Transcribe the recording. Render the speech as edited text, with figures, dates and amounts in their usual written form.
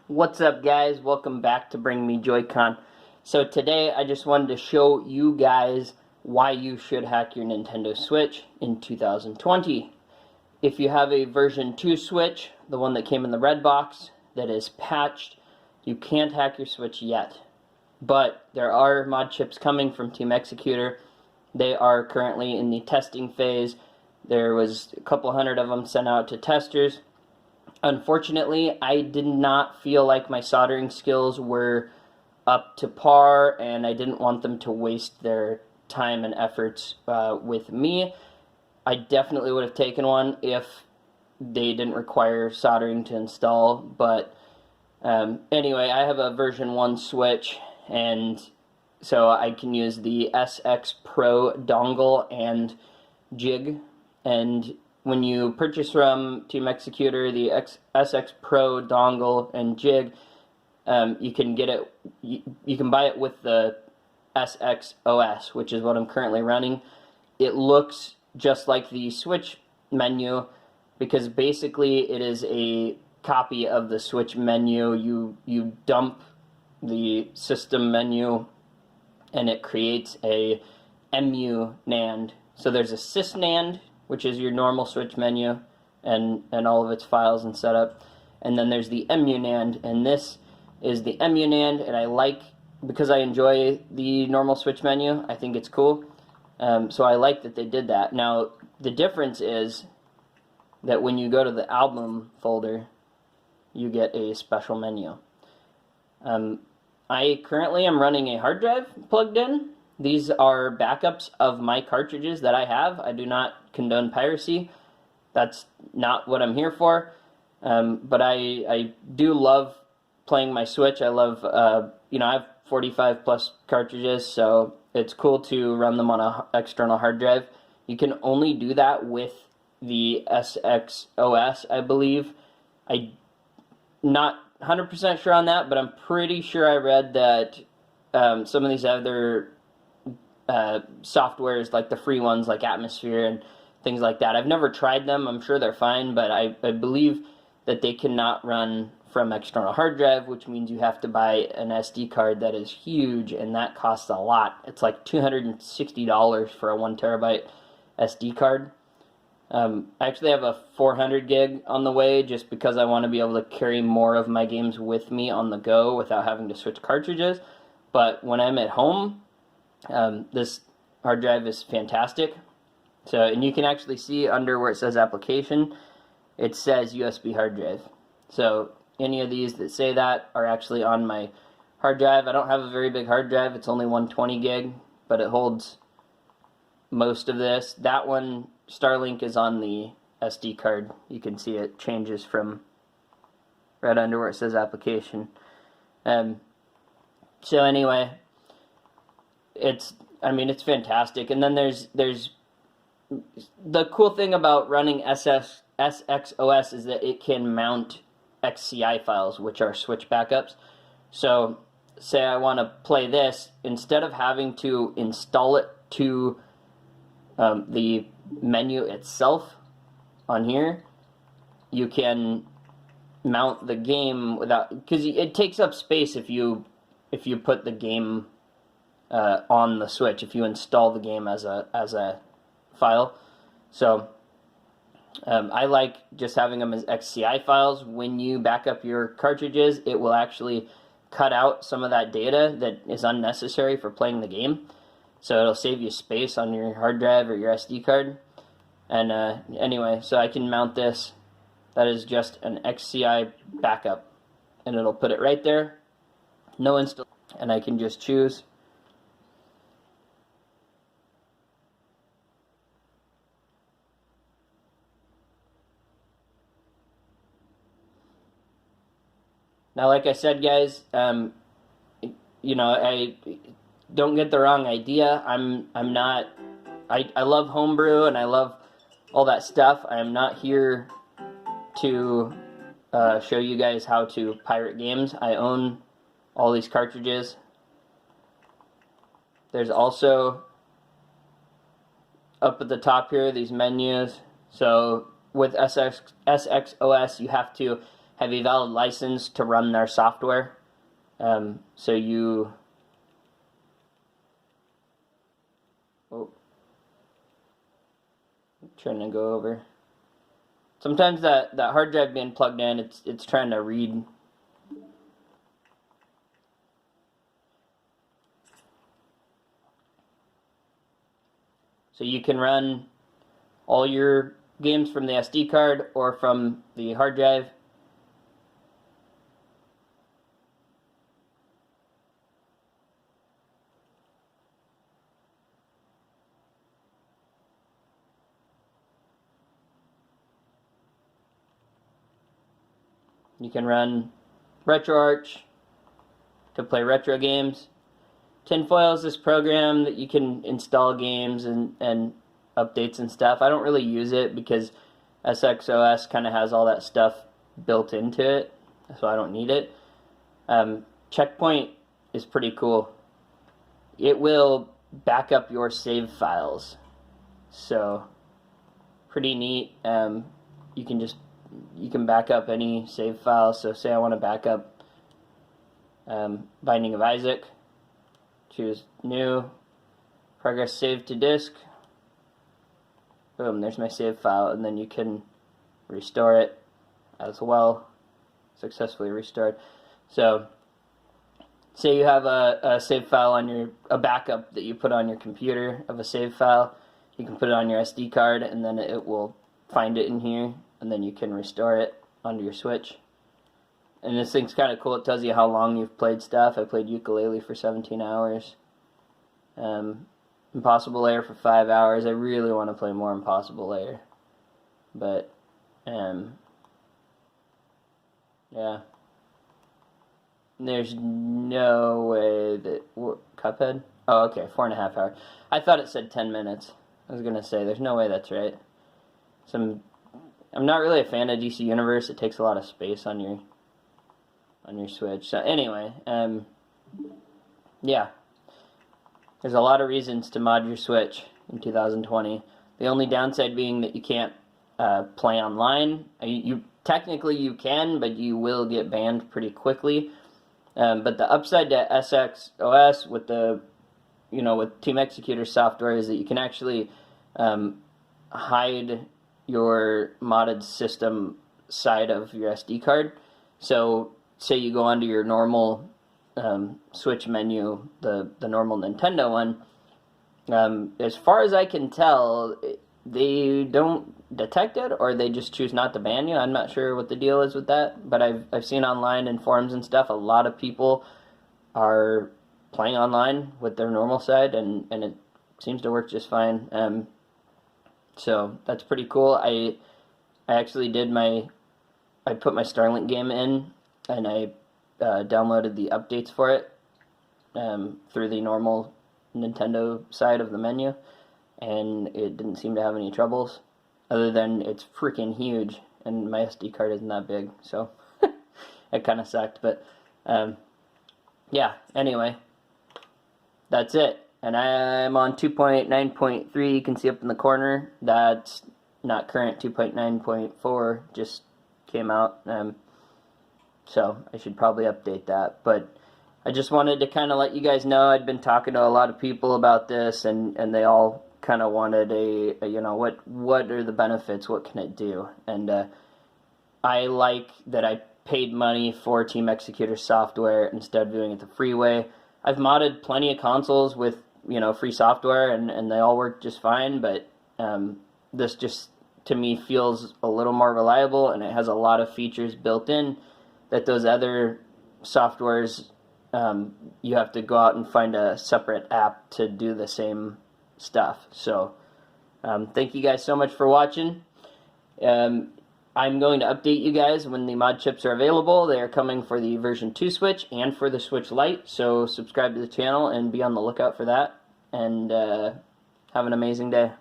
What's up, guys? Welcome back to Bring Me Joy-Con. So today I just wanted to show you guys why you should hack your Nintendo Switch in 2020. If you have a version 2 Switch, the one that came in the red box, that is patched, you can't hack your Switch yet. But there are mod chips coming from Team Executor. They are currently in the testing phase. There was a couple hundred of them sent out to testers. Unfortunately, I did not feel like my soldering skills were up to par, and I didn't want them to waste their time and efforts with me. I definitely would have taken one if they didn't require soldering to install, but anyway, I have a version 1 Switch, and so I can use the SX Pro dongle and jig, and when you purchase from Team Executor the SX Pro dongle and jig, you can get it. You can buy it with the SX OS, which is what I'm currently running. It looks just like the Switch menu because basically it is a copy of the Switch menu. You dump the system menu, and it creates a MU NAND. So there's a sysnand, which is your normal Switch menu and all of its files and setup. And then there's the emunand, and this is the emunand, and I like, because I enjoy the normal Switch menu, I think it's cool. So I like that they did that. Now, the difference is that when you go to the album folder, you get a special menu. I currently am running a hard drive plugged in. These are backups of my cartridges that I have. I do not condone piracy. That's not what I'm here for. But I do love playing my Switch. I love, I have 45 plus cartridges, so it's cool to run them on an external hard drive. You can only do that with the SX OS, I believe. I'm not 100% sure on that, but I'm pretty sure I read that some of these other softwares, like the free ones like Atmosphere and things like that, I've never tried them. I'm sure they're fine, but I believe that they cannot run from external hard drive, which means you have to buy an SD card that is huge, and that costs a lot. It's like $260 for a 1 terabyte SD card. I actually have a 400 gig on the way just because I want to be able to carry more of my games with me on the go without having to switch cartridges. But when I'm at home, this hard drive is fantastic. So, and you can actually see under where it says application, it says USB hard drive. So any of these that say that are actually on my hard drive. I don't have a very big hard drive. It's only 120 gig, but it holds most of this. That one, Starlink, is on the SD card. You can see it changes from right under where it says application. So anyway, it's fantastic. And then there's the cool thing about running SX OS is that it can mount XCI files, which are Switch backups. So say I want to play this, instead of having to install it to the menu itself on here, you can mount the game without, because it takes up space if you put the game on the Switch, if you install the game as a file. So I like just having them as XCI files. When you back up your cartridges, it will actually cut out some of that data that is unnecessary for playing the game. So it'll save you space on your hard drive or your SD card. And anyway, so I can mount this. That is just an XCI backup. And it'll put it right there. No install. And I can just choose. Now, like I said, guys, I don't get the wrong idea. I love homebrew and I love all that stuff. I am not here to show you guys how to pirate games. I own all these cartridges. There's also up at the top here these menus. So with SX OS, you have to have a valid license to run their software. So you... Oh. I'm trying to go over. Sometimes that hard drive being plugged in, it's trying to read. So you can run all your games from the SD card or from the hard drive. You can run RetroArch to play retro games. Tinfoil is this program that you can install games and updates and stuff. I don't really use it because SXOS kind of has all that stuff built into it, so I don't need it. Checkpoint is pretty cool. It will back up your save files, so pretty neat. You can back up any save file. So say I want to back up Binding of Isaac. Choose New, Progress Saved to Disk. Boom, there's my save file, and then you can restore it as well. Successfully restored. So, say you have a save file on a backup that you put on your computer of a save file. You can put it on your SD card, and then it will find it in here, and then you can restore it onto your Switch. And this thing's kind of cool. It tells you how long you've played stuff. I played Yooka-Laylee for 17 hours. Impossible Lair for 5 hours. I really want to play more Impossible Lair. But, yeah. There's no way that... Cuphead? Oh, okay, 4.5 hours. I thought it said 10 minutes. I was going to say, there's no way that's right. I'm not really a fan of DC Universe. It takes a lot of space on your Switch. So anyway, yeah. There's a lot of reasons to mod your Switch in 2020. The only downside being that you can't play online. Technically you can, but you will get banned pretty quickly. But the upside to SXOS with with Team Executor software is that you can actually hide your modded system side of your SD card. So say you go onto your normal Switch menu, the normal Nintendo one, as far as I can tell, they don't detect it, or they just choose not to ban you. I'm not sure what the deal is with that, but I've seen online in forums and stuff, a lot of people are playing online with their normal side, and it seems to work just fine. So that's pretty cool. I actually I put my Starlink game in, and I downloaded the updates for it through the normal Nintendo side of the menu, and it didn't seem to have any troubles, other than it's freaking huge, and my SD card isn't that big, so it kind of sucked, but yeah, anyway, that's it. And I'm on 2.9.3, you can see up in the corner. That's not current. 2.9.4 just came out, so I should probably update that. But I just wanted to kind of let you guys know, I'd been talking to a lot of people about this, and they all kind of wanted what are the benefits, what can it do? And I like that I paid money for Team Executor software instead of doing it the free way. I've modded plenty of consoles with free software, and they all work just fine, but this just, to me, feels a little more reliable, and it has a lot of features built in that those other softwares, you have to go out and find a separate app to do the same stuff. So thank you guys so much for watching. I'm going to update you guys when the mod chips are available. They are coming for the version 2 Switch and for the Switch Lite, so subscribe to the channel and be on the lookout for that, and have an amazing day.